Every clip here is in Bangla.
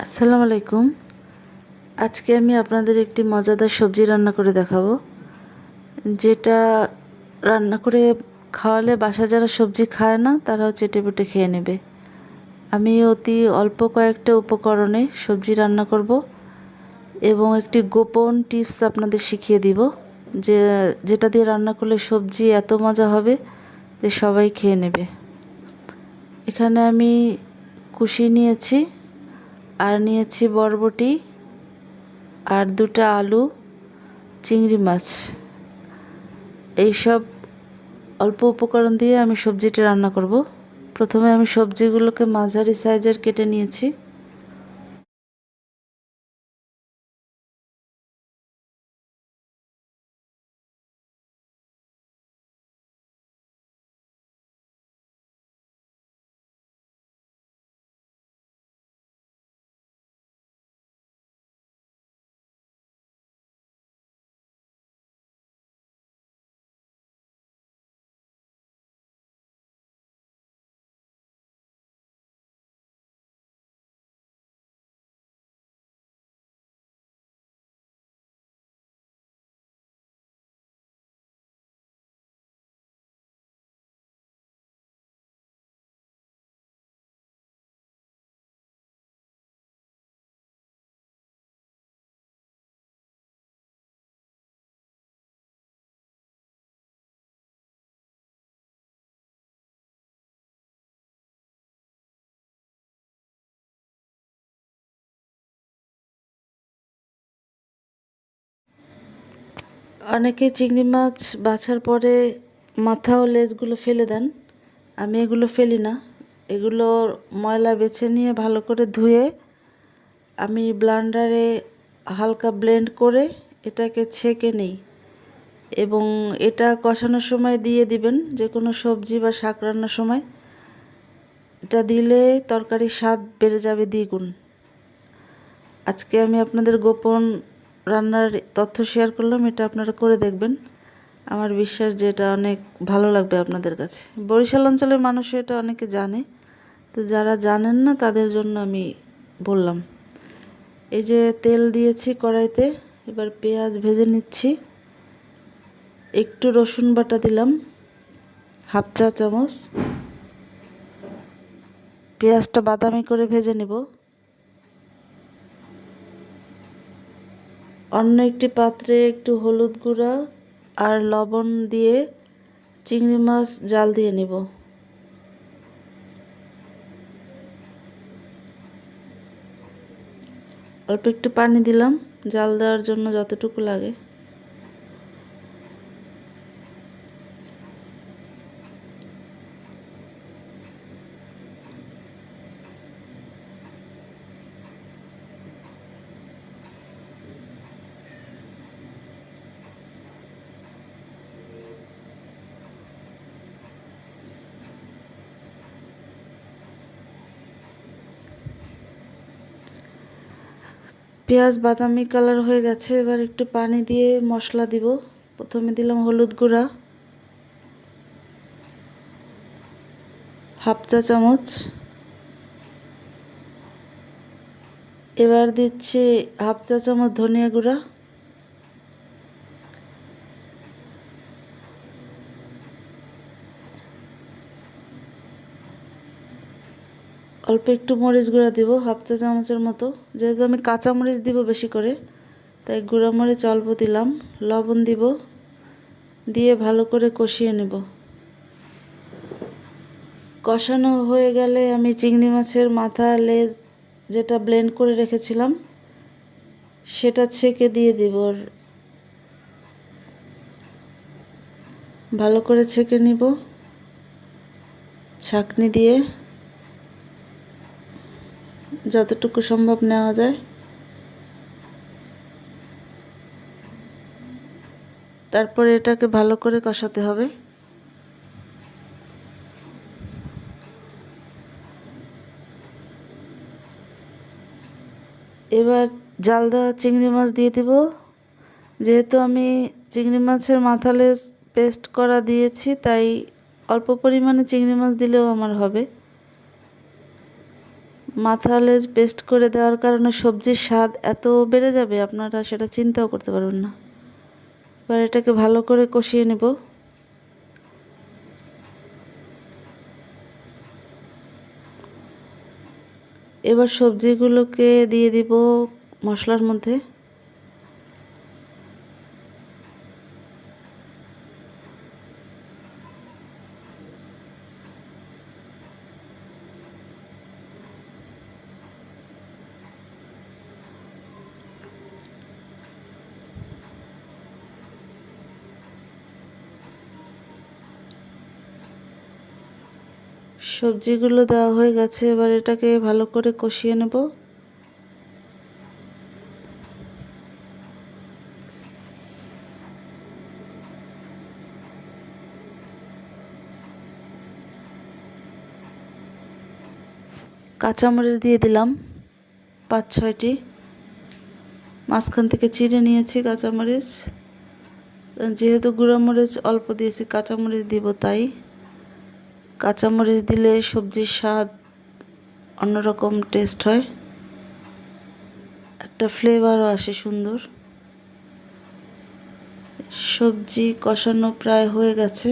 আসসালামু আলাইকুম। আজকে আমি আপনাদের একটি মজাদার সবজি রান্না করে দেখাবো, যেটা রান্না করে খাওয়ালে বাসা যারা সবজি খায় না তারাও চেটেপুটে খেয়ে নেবে। আমি অতি অল্প কয়েকটা উপকরণে সবজি রান্না করব এবং একটি গোপন টিপস আপনাদের শিখিয়ে দিব, যেটা দিয়ে রান্না করলে সবজি এত মজা হবে যে সবাই খেয়ে নেবে। এখানে আমি কুশি নিয়েছি, আর নিয়েছি বরবটি, আর দুটো আলু, চিংড়ি মাছ। এইসব অল্প উপকরণ দিয়ে আমি সবজিটা রান্না করব। প্রথমে আমি সবজিগুলোকে মাঝারি সাইজের কেটে নিয়েছি। অনেকে চিংড়ি মাছ বাছার পরে মাথা ও লেজগুলো ফেলে দেন। আমি এগুলো ফেলি না। এগুলোর ময়লা বেছে নিয়ে ভালো করে ধুয়ে আমি ব্লেন্ডারে হালকা ব্লেন্ড করে এটাকে ছেঁকে নিই, এবং এটা কষানোর সময় দিয়ে দিবেন। যে কোনো সবজি বা শাক রান্নার সময় এটা দিলে তরকারির স্বাদ বেড়ে যাবে দ্বিগুণ। আজকে আমি আপনাদের গোপন রান্নার তথ্য শেয়ার করলাম, এটা আপনারা করে দেখবেন। আমার বিশ্বাস যে এটা অনেক ভালো লাগবে আপনাদের কাছে। বরিশাল অঞ্চলের মানুষ এটা অনেকে জানে, তো যারা জানেন না তাদের জন্য আমি বললাম। এই যে তেল দিয়েছি কড়াইতে, এবার পেঁয়াজ ভেজে নিচ্ছি। একটু রসুন বাটা দিলাম, হাফ চা চামচ। পেঁয়াজটা বাদামি করে ভেজে নেব। অন্য একটি পাত্রে একটু হলুদ গুঁড়া আর লবণ দিয়ে চিংড়ি মাছ জাল দিয়ে নেব। অল্প একটু পানি দিলাম জাল দেওয়ার জন্য, যতটুকু লাগে। পেঁয়াজ বাদামি কালার হয়ে গেছে, এবার একটু পানি দিয়ে মশলা দিব। প্রথমে দিলাম হলুদ গুঁড়া হাফ চা চামচ, এবার দিচ্ছি হাফ চা চামচ ধনিয়া গুঁড়া, অল্প একটু মরিচ গুঁড়া দিব হাফ চা চামচের মতো। যেহেতু আমি কাঁচা মরিচ দিব বেশি করে, তাই গুঁড়া মরিচ অল্প দিলাম। লবণ দিব, দিয়ে ভালো করে কষিয়ে নেব। কষানো হয়ে গেলে আমি চিংড়ি মাছের মাথা লেজ যেটা ব্লেন্ড করে রেখেছিলাম সেটা ছেঁকে দিয়ে দিব। ভালো করে ছেঁকে নিব ছাঁকনি দিয়ে, যতটুকু সম্ভব নেওয়া যায়। তারপরে এটাকে ভালো করে কষাতে হবে। এবার জাল দেওয়া চিংড়ি মাছ দিয়ে দিব। যেহেতু আমি চিংড়ি মাছের মাথা লেজ পেস্ট করা দিয়েছি, তাই অল্প পরিমাণে চিংড়ি মাছ দিলেও আমার হবে। মাথা লেজ পেস্ট করে দেওয়ার কারণে সবজির স্বাদ এত বেড়ে যাবে আপনারা সেটা চিন্তাও করতে পারবেন না। এবার এটাকে ভালো করে কষিয়ে নেব। এবার সবজিগুলোকে দিয়ে দিব মশলার মধ্যে। সবজিগুলো দেওয়া হয়ে গেছে, এবার এটাকে ভালো করে কষিয়ে নেব। কাঁচামরিচ দিয়ে দিলাম 5-6টি, মাঝখান থেকে চিড়ে নিয়েছি কাঁচামরিচ। যেহেতু গুঁড়ামরিচ অল্প দিয়েছি, কাঁচামরিচ দিব, তাই কাঁচামরিচ দিলে সবজির স্বাদ অন্যরকম টেস্ট হয়, একটা ফ্লেভারও আসে সুন্দর। সবজি কষানো প্রায় হয়ে গেছে।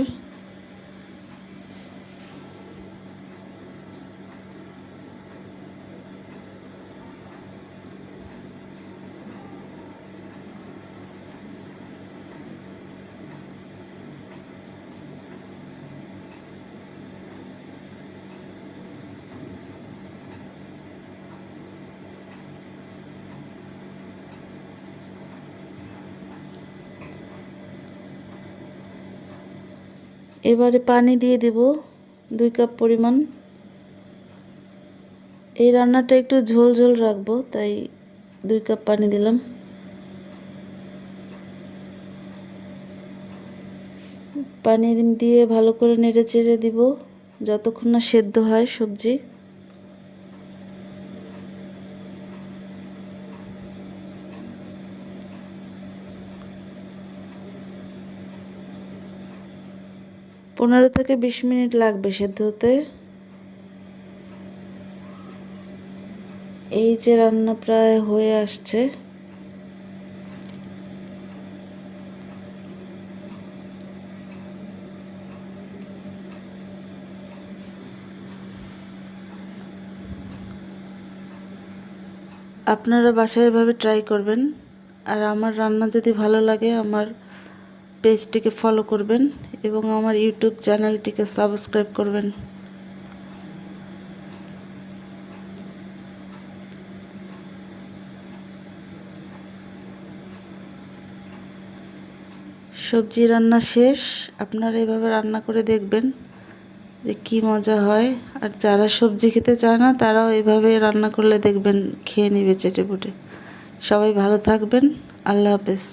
এবারে পানি দিয়ে দেব 2 কাপ পরিমাণ। এই রান্নাটা একটু ঝোল ঝোল রাখবো, তাই 2 কাপ পানি দিলাম। পানি দিয়ে ভালো করে নেড়ে চেড়ে দিব যতক্ষণ না সেদ্ধ হয় সবজি। পনেরো থেকে 20 মিনিট লাগবে সেদ্ধ হতে। এই যে রান্না প্রায় হয়ে আসছে। আপনারা বাসায় এভাবে ট্রাই করবেন। আর আমার রান্না যদি ভালো লাগে আমার পেজটিকে ফলো করবেন এবং আমার ইউটিউব চ্যানেলটিকে সাবস্ক্রাইব করবেন। সবজি রান্না শেষ, আপনারা এভাবে রান্না করে দেখবেন যে কি মজা হয়। আর যারা সবজি খেতে চায় না তারাও এভাবে রান্না করলে দেখবেন খেয়ে নেবে চেটেপুটে। সবাই ভালো থাকবেন। আল্লাহ হাফেজ।